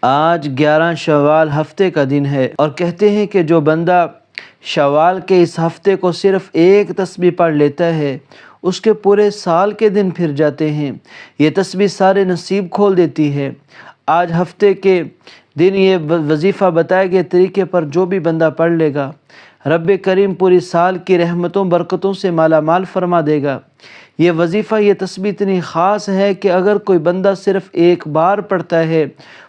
آج 11 شوال ہفتے کا دن ہے اور کہتے ہیں کہ جو بندہ شوال کے اس ہفتے کو صرف ایک تسبیح پڑھ لیتا ہے اس کے پورے سال کے دن پھر جاتے ہیں۔ یہ تسبیح سارے نصیب کھول دیتی ہے۔ آج ہفتے کے دن یہ وظیفہ بتائے گئے طریقے پر جو بھی بندہ پڑھ لے گا، رب کریم پوری سال کی رحمتوں برکتوں سے مالا مال فرما دے گا۔ یہ وظیفہ، یہ تسبیح اتنی خاص ہے کہ اگر کوئی بندہ صرف ایک بار پڑھتا ہے،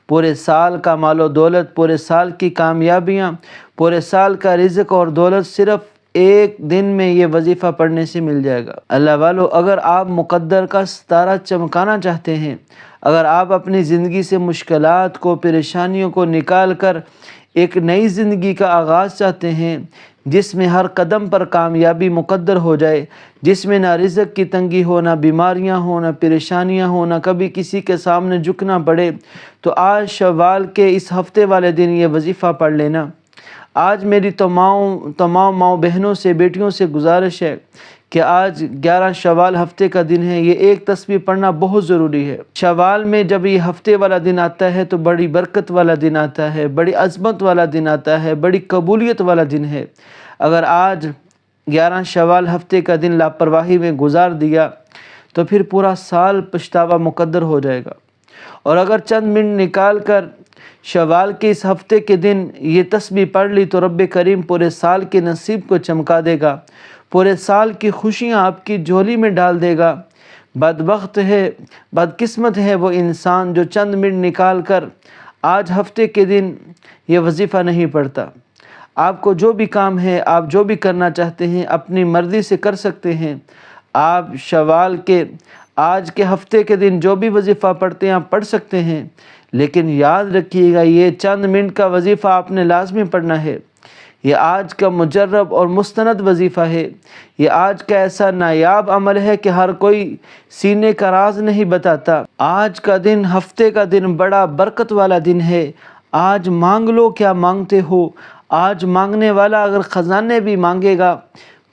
پورے سال کا مال و دولت، پورے سال کی کامیابیاں، پورے سال کا رزق اور دولت صرف ایک دن میں یہ وظیفہ پڑھنے سے مل جائے گا۔ اللہ والو، اگر آپ مقدر کا ستارہ چمکانا چاہتے ہیں، اگر آپ اپنی زندگی سے مشکلات کو، پریشانیوں کو نکال کر ایک نئی زندگی کا آغاز چاہتے ہیں جس میں ہر قدم پر کامیابی مقدر ہو جائے، جس میں نہ رزق کی تنگی ہو، نہ بیماریاں ہوں، نہ پریشانیاں ہوں، نہ کبھی کسی کے سامنے جھکنا پڑے، تو آج شوال کے اس ہفتے والے دن یہ وظیفہ پڑھ لینا۔ آج میری تمام ماؤں بہنوں سے، بیٹیوں سے گزارش ہے کہ آج 11 شوال ہفتے کا دن ہے، یہ ایک تسبیح پڑھنا بہت ضروری ہے۔ شوال میں جب یہ ہفتے والا دن آتا ہے تو بڑی برکت والا دن آتا ہے، بڑی عظمت والا دن آتا ہے، بڑی قبولیت والا دن ہے۔ اگر آج 11 شوال ہفتے کا دن لاپرواہی میں گزار دیا تو پھر پورا سال پچھتاوا مقدر ہو جائے گا۔ اور اگر چند منٹ نکال کر شوال کے اس ہفتے کے دن یہ تسبیح پڑھ لی تو رب کریم پورے سال کے نصیب کو چمکا دے گا، پورے سال کی خوشیاں آپ کی جھولی میں ڈال دے گا۔ بدبخت ہے، بدقسمت ہے وہ انسان جو چند منٹ نکال کر آج ہفتے کے دن یہ وظیفہ نہیں پڑھتا۔ آپ کو جو بھی کام ہے، آپ جو بھی کرنا چاہتے ہیں اپنی مرضی سے کر سکتے ہیں۔ آپ شوال کے آج کے ہفتے کے دن جو بھی وظیفہ پڑھتے ہیں آپ پڑھ سکتے ہیں، لیکن یاد رکھیے گا یہ چند منٹ کا وظیفہ آپ نے لازمی پڑھنا ہے۔ یہ آج کا مجرب اور مستند وظیفہ ہے۔ یہ آج کا ایسا نایاب عمل ہے کہ ہر کوئی سینے کا راز نہیں بتاتا۔ آج کا دن، ہفتے کا دن بڑا برکت والا دن ہے۔ آج مانگ لو کیا مانگتے ہو۔ آج مانگنے والا اگر خزانے بھی مانگے گا،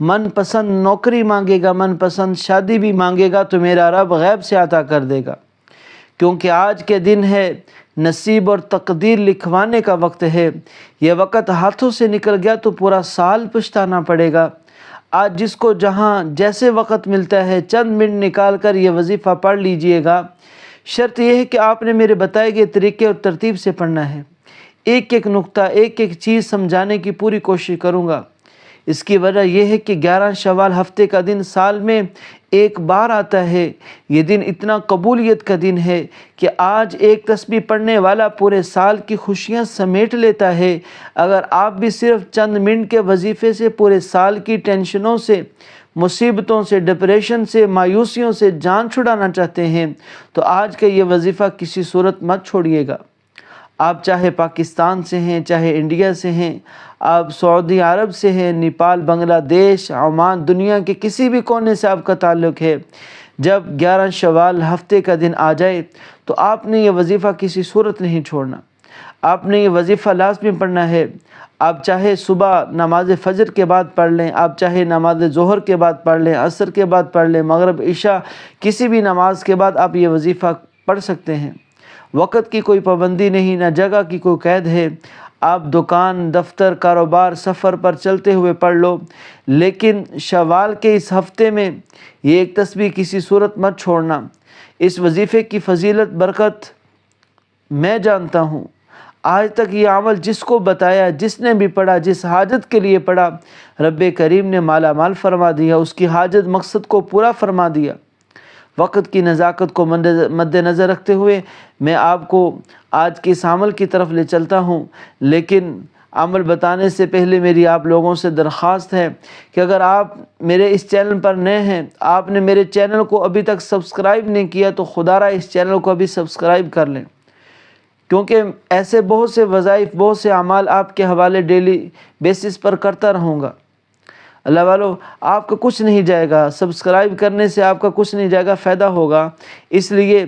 من پسند نوکری مانگے گا، من پسند شادی بھی مانگے گا تو میرا رب غیب سے عطا کر دے گا، کیونکہ آج کے دن ہے نصیب اور تقدیر لکھوانے کا وقت ہے۔ یہ وقت ہاتھوں سے نکل گیا تو پورا سال پچھتانا پڑے گا۔ آج جس کو جہاں جیسے وقت ملتا ہے چند منٹ نکال کر یہ وظیفہ پڑھ لیجئے گا۔ شرط یہ ہے کہ آپ نے میرے بتائے گئے طریقے اور ترتیب سے پڑھنا ہے۔ ایک ایک نقطہ، ایک ایک چیز سمجھانے کی پوری کوشش کروں گا۔ اس کی وجہ یہ ہے کہ 11 شوال ہفتے کا دن سال میں ایک بار آتا ہے۔ یہ دن اتنا قبولیت کا دن ہے کہ آج ایک تسبیح پڑھنے والا پورے سال کی خوشیاں سمیٹ لیتا ہے۔ اگر آپ بھی صرف چند منٹ کے وظیفے سے پورے سال کی ٹینشنوں سے، مصیبتوں سے، ڈپریشن سے، مایوسیوں سے جان چھڑانا چاہتے ہیں تو آج کا یہ وظیفہ کسی صورت مت چھوڑیے گا۔ آپ چاہے پاکستان سے ہیں، چاہے انڈیا سے ہیں، آپ سعودی عرب سے ہیں، نیپال، بنگلہ دیش، عمان، دنیا کے کسی بھی کونے سے آپ کا تعلق ہے، جب 11 شوال ہفتے کا دن آ جائے تو آپ نے یہ وظیفہ کسی صورت نہیں چھوڑنا۔ آپ نے یہ وظیفہ لازمی پڑھنا ہے۔ آپ چاہے صبح نماز فجر کے بعد پڑھ لیں، آپ چاہے نماز ظہر کے بعد پڑھ لیں، عصر کے بعد پڑھ لیں، مغرب، عشاء، کسی بھی نماز کے بعد آپ یہ وظیفہ پڑھ سکتے ہیں۔ وقت کی کوئی پابندی نہیں، نہ جگہ کی کوئی قید ہے۔ آپ دکان، دفتر، کاروبار، سفر پر چلتے ہوئے پڑھ لو، لیکن شوال کے اس ہفتے میں یہ ایک تسبیح کسی صورت مت چھوڑنا۔ اس وظیفے کی فضیلت، برکت میں جانتا ہوں۔ آج تک یہ عمل جس کو بتایا، جس نے بھی پڑھا، جس حاجت کے لیے پڑھا، رب کریم نے مالا مال فرما دیا، اس کی حاجت مقصد کو پورا فرما دیا۔ وقت کی نزاکت کو مد نظر رکھتے ہوئے میں آپ کو آج کے اس عمل کی طرف لے چلتا ہوں، لیکن عمل بتانے سے پہلے میری آپ لوگوں سے درخواست ہے کہ اگر آپ میرے اس چینل پر نئے ہیں، آپ نے میرے چینل کو ابھی تک سبسکرائب نہیں کیا تو خدا را اس چینل کو ابھی سبسکرائب کر لیں، کیونکہ ایسے بہت سے وظائف، بہت سے اعمال آپ کے حوالے ڈیلی بیسس پر کرتا رہوں گا۔ اللہ والو، آپ کا کچھ نہیں جائے گا، سبسکرائب کرنے سے آپ کا کچھ نہیں جائے گا، فائدہ ہوگا۔ اس لیے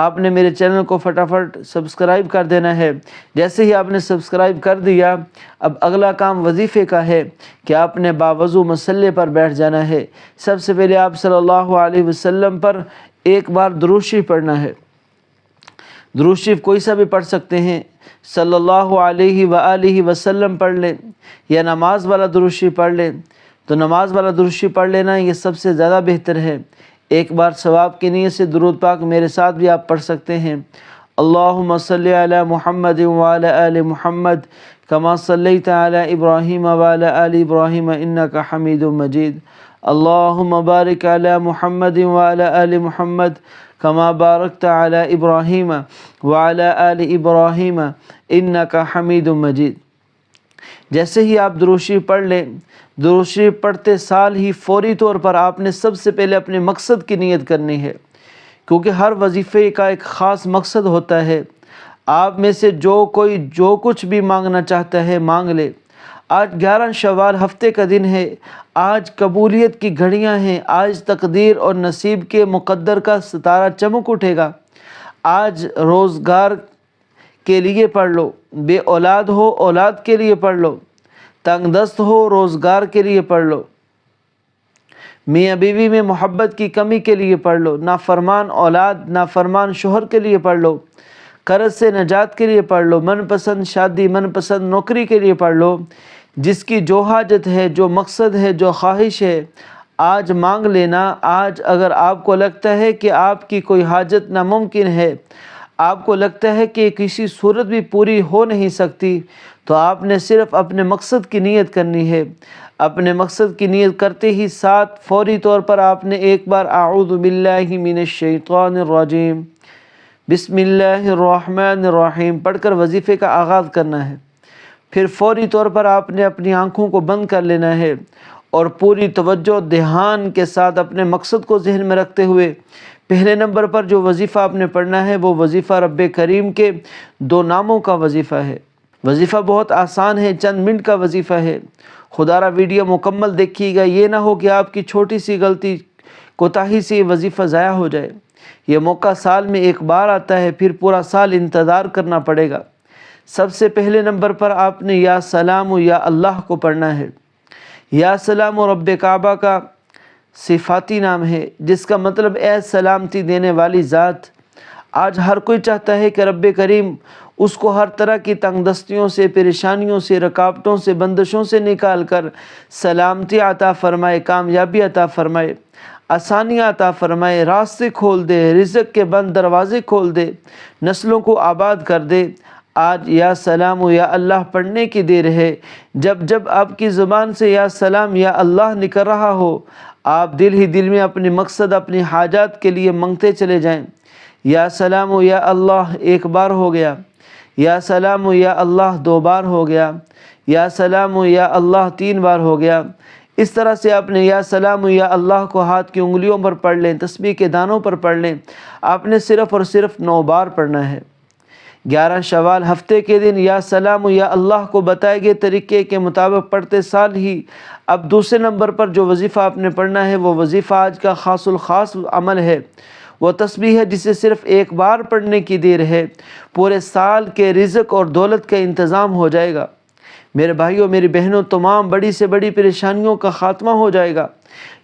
آپ نے میرے چینل کو فٹافٹ سبسکرائب کر دینا ہے۔ جیسے ہی آپ نے سبسکرائب کر دیا، اب اگلا کام وظیفے کا ہے کہ آپ نے باوضو مصلی پر بیٹھ جانا ہے۔ سب سے پہلے آپ صلی اللہ علیہ وسلم پر ایک بار درود شریف پڑھنا ہے۔ درود شریف کوئی سا بھی پڑھ سکتے ہیں، صلی اللہ علیہ وآلہ وسلم پڑھ لیں، یا نماز والا درود شریف پڑھ لیں تو نماز والا درود شریف پڑھ لینا یہ سب سے زیادہ بہتر ہے۔ ایک بار ثواب کی نیت سے درود پاک میرے ساتھ بھی آپ پڑھ سکتے ہیں۔ اللہم صلی علی محمد وعلی آل محمد کما صلیت علی ابراہیم وعلی آل ابراہیم انک حمید مجید۔ اللہم بارک علی محمد وعلی آل محمد کما بارکت علی ابراہیم وعلی آل ابراہیم انک حمید مجید۔ جیسے ہی آپ درود شریف پڑھ لیں، درود شریف پڑھتے سال ہی فوری طور پر آپ نے سب سے پہلے اپنے مقصد کی نیت کرنی ہے، کیونکہ ہر وظیفے کا ایک خاص مقصد ہوتا ہے۔ آپ میں سے جو کوئی جو کچھ بھی مانگنا چاہتا ہے مانگ لے۔ آج 11 شوال ہفتے کا دن ہے، آج قبولیت کی گھڑیاں ہیں، آج تقدیر اور نصیب کے مقدر کا ستارہ چمک اٹھے گا۔ آج روزگار کے لیے پڑھ لو، بے اولاد ہو اولاد کے لیے پڑھ لو، تنگ دست ہو روزگار کے لیے پڑھ لو، میاں بیوی میں محبت کی کمی کے لیے پڑھ لو، نافرمان اولاد نافرمان شوہر کے لیے پڑھ لو، قرض سے نجات کے لیے پڑھ لو، من پسند شادی من پسند نوکری کے لیے پڑھ لو۔ جس کی جو حاجت ہے، جو مقصد ہے، جو خواہش ہے، آج مانگ لینا۔ آج اگر آپ کو لگتا ہے کہ آپ کی کوئی حاجت ناممکن ہے، آپ کو لگتا ہے کہ کسی صورت بھی پوری ہو نہیں سکتی، تو آپ نے صرف اپنے مقصد کی نیت کرنی ہے۔ اپنے مقصد کی نیت کرتے ہی ساتھ فوری طور پر آپ نے ایک بار اعوذ باللہ من الشیطان الرجیم بسم اللہ الرحمن الرحیم پڑھ کر وظیفے کا آغاز کرنا ہے۔ پھر فوری طور پر آپ نے اپنی آنکھوں کو بند کر لینا ہے اور پوری توجہ دھیان کے ساتھ اپنے مقصد کو ذہن میں رکھتے ہوئے پہلے نمبر پر جو وظیفہ آپ نے پڑھنا ہے وہ وظیفہ رب کریم کے 2 ناموں کا وظیفہ ہے۔ وظیفہ بہت آسان ہے، چند منٹ کا وظیفہ ہے۔ خدا را ویڈیو مکمل دیکھیے گا، یہ نہ ہو کہ آپ کی چھوٹی سی غلطی کوتاہی سے یہ وظیفہ ضائع ہو جائے۔ یہ موقع سال میں ایک بار آتا ہے، پھر پورا سال انتظار کرنا پڑے گا۔ سب سے پہلے نمبر پر آپ نے یا سلام یا اللہ کو پڑھنا ہے۔ یا سلام رب کعبہ کا صفاتی نام ہے، جس کا مطلب اے سلامتی دینے والی ذات۔ آج ہر کوئی چاہتا ہے کہ رب کریم اس کو ہر طرح کی تنگ دستیوں سے، پریشانیوں سے، رکاوٹوں سے، بندشوں سے نکال کر سلامتی عطا فرمائے، کامیابی عطا فرمائے، آسانیاں عطا فرمائے، راستے کھول دے، رزق کے بند دروازے کھول دے، نسلوں کو آباد کر دے۔ آج یا سلام یا اللہ پڑھنے کی دیر ہے۔ جب جب آپ کی زبان سے یا سلام یا اللہ نکل رہا ہو، آپ دل ہی دل میں اپنے مقصد، اپنی حاجات کے لیے منگتے چلے جائیں۔ یا سلام یا اللہ 1 بار ہو گیا، یا سلام یا اللہ 2 بار ہو گیا، یا سلام یا اللہ 3 بار ہو گیا۔ اس طرح سے آپ نے یا سلام یا اللہ کو ہاتھ کی انگلیوں پر پڑھ لیں، تسبیح کے دانوں پر پڑھ لیں۔ آپ نے صرف اور صرف 9 بار پڑھنا ہے۔ 11 شوال ہفتے کے دن یا سلام یا اللہ کو بتائے گئے طریقے کے مطابق پڑھتے سال ہی اب دوسرے نمبر پر جو وظیفہ آپ نے پڑھنا ہے وہ وظیفہ آج کا خاص الخاص عمل ہے۔ وہ تسبیح ہے جسے صرف 1 بار پڑھنے کی دیر ہے، پورے سال کے رزق اور دولت کا انتظام ہو جائے گا۔ میرے بھائیوں میری بہنوں، تمام بڑی سے بڑی پریشانیوں کا خاتمہ ہو جائے گا۔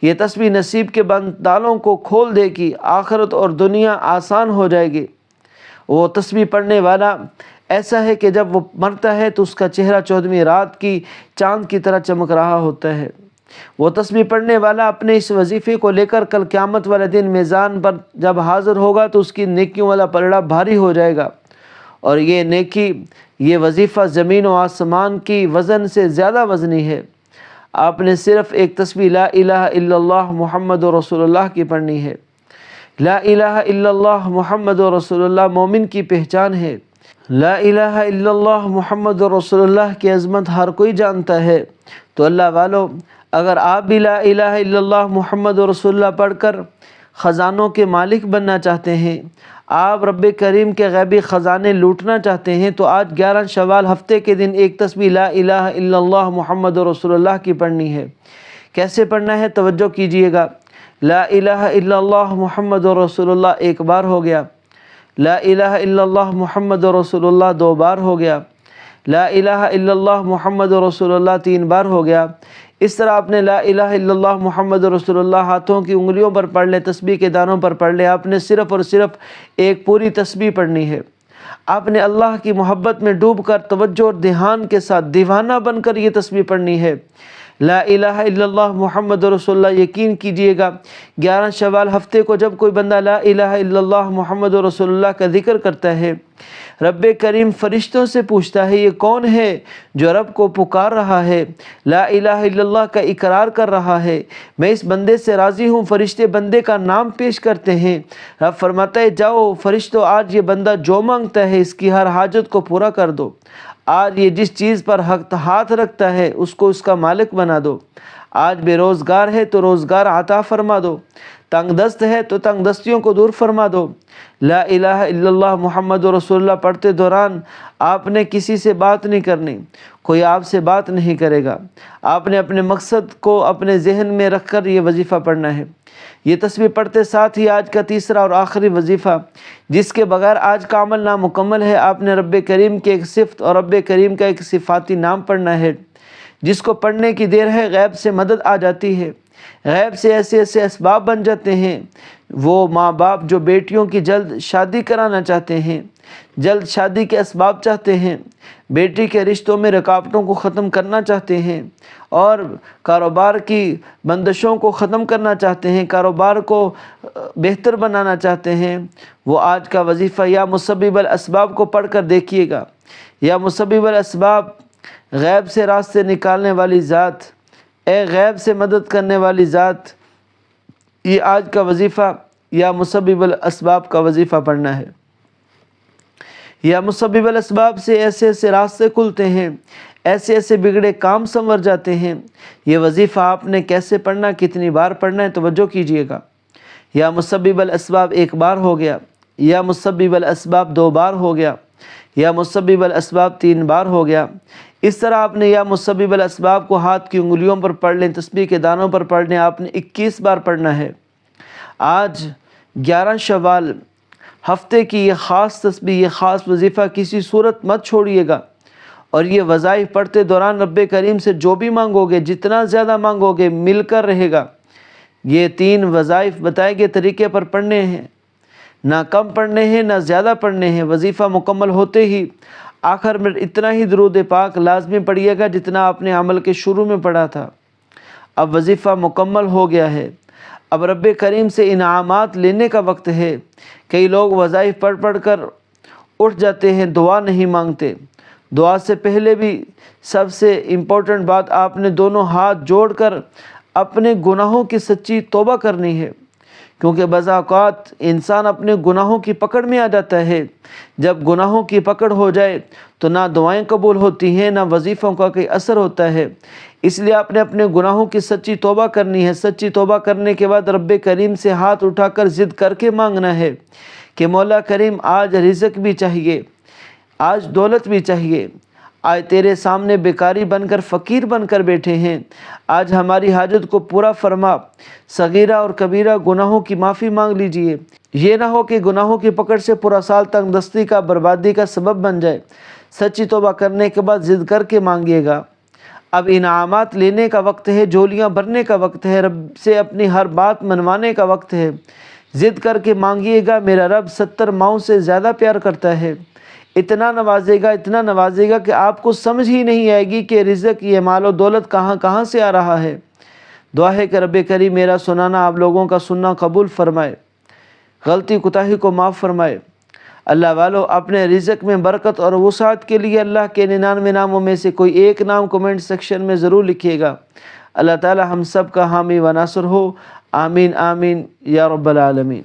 یہ تسبیح نصیب کے بند تالوں کو کھول دے گی، آخرت اور دنیا آسان ہو جائے گی۔ وہ تسبیح پڑھنے والا ایسا ہے کہ جب وہ مرتا ہے تو اس کا چہرہ 14ویں رات کی چاند کی طرح چمک رہا ہوتا ہے۔ وہ تسبیح پڑھنے والا اپنے اس وظیفے کو لے کر کل قیامت والے دن میزان پر جب حاضر ہوگا تو اس کی نیکیوں والا پلڑا بھاری ہو جائے گا، اور یہ نیکی، یہ وظیفہ زمین و آسمان کی وزن سے زیادہ وزنی ہے۔ آپ نے صرف ایک تسبیح لا الہ الا اللہ محمد رسول اللہ کی پڑھنی ہے۔ لا الہ الا اللہ محمد رسول اللہ مومن کی پہچان ہے۔ لا الہ الا اللہ محمد رسول اللہ کی عظمت ہر کوئی جانتا ہے۔ تو اللہ والو، اگر آپ بھی لا الہ الا اللہ محمد رسول اللہ پڑھ کر خزانوں کے مالک بننا چاہتے ہیں، آپ رب کریم کے غیبی خزانے لوٹنا چاہتے ہیں، تو آج 11 شوال ہفتے کے دن ایک تسبیح لا الہ الا اللہ محمد رسول اللہ کی پڑھنی ہے۔ کیسے پڑھنا ہے توجہ کیجئے گا۔ لا الہ الا اللہ محمد رسول اللہ 1 بار ہو گیا، لا الہ الا اللہ محمد رسول اللہ 2 بار ہو گیا، لا الہ الا اللہ محمد رسول اللہ 3 بار ہو گیا۔ اس طرح آپ نے لا الہ الا اللہ محمد رسول اللہ ہاتھوں کی انگلیوں پر پڑھ لے، تسبیح کے دانوں پر پڑھ لے۔ آپ نے صرف اور صرف ایک پوری تسبیح پڑھنی ہے۔ آپ نے اللہ کی محبت میں ڈوب کر توجہ اور دھیان کے ساتھ دیوانہ بن کر یہ تسبیح پڑھنی ہے۔ لا الہ الا اللہ محمد رسول اللہ۔ یقین کیجئے گا 11 شوال ہفتے کو جب کوئی بندہ لا الہ الا اللہ محمد رسول اللہ کا ذکر کرتا ہے، رب کریم فرشتوں سے پوچھتا ہے یہ کون ہے جو رب کو پکار رہا ہے، لا الہ الا اللہ کا اقرار کر رہا ہے، میں اس بندے سے راضی ہوں۔ فرشتے بندے کا نام پیش کرتے ہیں، رب فرماتا ہے جاؤ فرشتوں، آج یہ بندہ جو مانگتا ہے اس کی ہر حاجت کو پورا کر دو، آج یہ جس چیز پر ہاتھ رکھتا ہے اس کو اس کا مالک بنا دو، آج بے روزگار ہے تو روزگار عطا فرما دو، تنگ دست ہے تو تنگ دستیوں کو دور فرما دو۔ لا الہ الا اللہ محمد رسول اللہ پڑھتے دوران آپ نے کسی سے بات نہیں کرنی، کوئی آپ سے بات نہیں کرے گا، آپ نے اپنے مقصد کو اپنے ذہن میں رکھ کر یہ وظیفہ پڑھنا ہے۔ یہ تسبیح پڑھتے ساتھ ہی آج کا تیسرا اور آخری وظیفہ جس کے بغیر آج کا عمل نامکمل ہے، آپ نے رب کریم کی ایک صفت اور رب کریم کا ایک صفاتی نام پڑھنا ہے جس کو پڑھنے کی دیر ہے غیب سے مدد آ جاتی ہے، غیب سے ایسے ایسے اسباب بن جاتے ہیں۔ وہ ماں باپ جو بیٹیوں کی جلد شادی کرانا چاہتے ہیں، جلد شادی کے اسباب چاہتے ہیں، بیٹی کے رشتوں میں رکاوٹوں کو ختم کرنا چاہتے ہیں اور کاروبار کی بندشوں کو ختم کرنا چاہتے ہیں، کاروبار کو بہتر بنانا چاہتے ہیں، وہ آج کا وظیفہ یا مسبب الاسباب کو پڑھ کر دیکھیے گا۔ یا مسبب الاسباب، غیب سے راستے نکالنے والی ذات، اے غیب سے مدد کرنے والی ذات، یہ آج کا وظیفہ یا مسبب الاسباب کا وظیفہ پڑھنا ہے۔ یا مسبب الاسباب سے ایسے ایسے راستے کھلتے ہیں، ایسے ایسے بگڑے کام سنور جاتے ہیں۔ یہ وظیفہ آپ نے کیسے پڑھنا، کتنی بار پڑھنا ہے، توجہ کیجئے گا۔ یا مسبب الاسباب 1 بار ہو گیا، یا مسبب الاسباب 2 بار ہو گیا، یا مسبب الاسباب 3 بار ہو گیا۔ اس طرح آپ نے یا مسبب الاسباب کو ہاتھ کی انگلیوں پر پڑھ لیں، تسبیح کے دانوں پر پڑھ لیں، آپ نے 21 بار پڑھنا ہے۔ آج 11 شوال ہفتے کی یہ خاص تسبیح، یہ خاص وظیفہ کسی صورت مت چھوڑیے گا، اور یہ وظائف پڑھتے دوران رب کریم سے جو بھی مانگو گے، جتنا زیادہ مانگو گے مل کر رہے گا۔ یہ 3 وظائف بتائے گئے طریقے پر پڑھنے ہیں، نہ کم پڑھنے ہیں نہ زیادہ پڑھنے ہیں۔ وظیفہ مکمل ہوتے ہی آخر میں اتنا ہی درود پاک لازمی پڑھیے گا جتنا آپ نے عمل کے شروع میں پڑھا تھا۔ اب وظیفہ مکمل ہو گیا ہے، اب رب کریم سے انعامات لینے کا وقت ہے۔ کئی لوگ وظائف پڑھ کر اٹھ جاتے ہیں، دعا نہیں مانگتے۔ دعا سے پہلے بھی سب سے امپورٹنٹ بات، آپ نے دونوں ہاتھ جوڑ کر اپنے گناہوں کی سچی توبہ کرنی ہے، کیونکہ بعض اوقات انسان اپنے گناہوں کی پکڑ میں آ جاتا ہے۔ جب گناہوں کی پکڑ ہو جائے تو نہ دعائیں قبول ہوتی ہیں، نہ وظیفوں کا کوئی اثر ہوتا ہے۔ اس لیے آپ نے اپنے گناہوں کی سچی توبہ کرنی ہے۔ سچی توبہ کرنے کے بعد رب کریم سے ہاتھ اٹھا کر ضد کر کے مانگنا ہے کہ مولا کریم آج رزق بھی چاہیے، آج دولت بھی چاہیے، آج تیرے سامنے بیکاری بن کر فقیر بن کر بیٹھے ہیں، آج ہماری حاجت کو پورا فرما۔ صغیرہ اور کبیرہ گناہوں کی معافی مانگ لیجئے۔ یہ نہ ہو کہ گناہوں کی پکڑ سے پورا سال تنگ دستی کا، بربادی کا سبب بن جائے۔ سچی توبہ کرنے کے بعد ضد کر کے مانگیے گا۔ اب انعامات لینے کا وقت ہے، جھولیاں بھرنے کا وقت ہے، رب سے اپنی ہر بات منوانے کا وقت ہے۔ ضد کر کے مانگیے گا، میرا رب 70 ماؤں سے زیادہ پیار کرتا ہے، اتنا نوازے گا کہ آپ کو سمجھ ہی نہیں آئے گی کہ رزق، یہ مال و دولت کہاں سے آ رہا ہے۔ دعا ہے کہ رب کریم میرا سنانا آپ لوگوں کا سننا قبول فرمائے، غلطی کوتاہی کو معاف فرمائے۔ اللہ والو، اپنے رزق میں برکت اور وسعت کے لیے اللہ کے 99 ناموں میں سے کوئی ایک نام کمنٹ سیکشن میں ضرور لکھیے گا۔ اللہ تعالی ہم سب کا حامی و ناصر ہو، آمین آمین یا رب العالمین۔